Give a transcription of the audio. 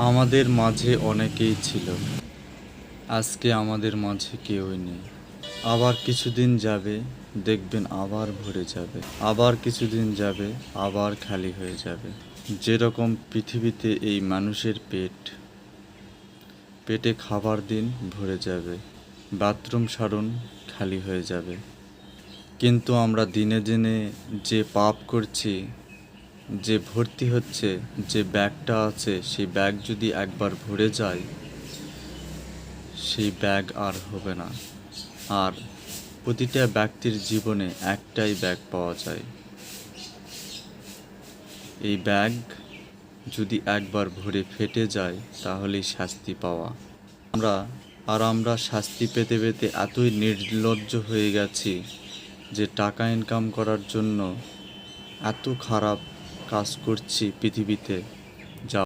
আমাদের মাঝে অনেকেই ছিল, আজকে আমাদের মাঝে কেউই নেই। আবার কিছুদিন যাবে, দেখবেন আবার ভরে যাবে। আবার কিছুদিন যাবে, আবার খালি হয়ে যাবে। যেরকম পৃথিবীতে এই মানুষের পেটে খাবার দিন ভরে যাবে, বাথরুম সারুন খালি হয়ে যাবে। কিন্তু আমরা দিনে দিনে যে পাপ করছি, যে ভর্তি হচ্ছে, যে ব্যাগটা আছে, সেই ব্যাগ যদি একবার ভরে যায়, সেই ব্যাগ আর হবে না। আর প্রতিটা ব্যক্তির জীবনে একটাই ব্যাগ পাওয়া যায়। এই ব্যাগ যদি একবার ভরে ফেটে যায়, তাহলেই শাস্তি পাওয়া। আমরা শাস্তি পেতে পেতে এতই নির্লজ্জ হয়ে গেছি যে টাকা ইনকাম করার জন্য এত খারাপ কাজ করছি পৃথিবীতে, যা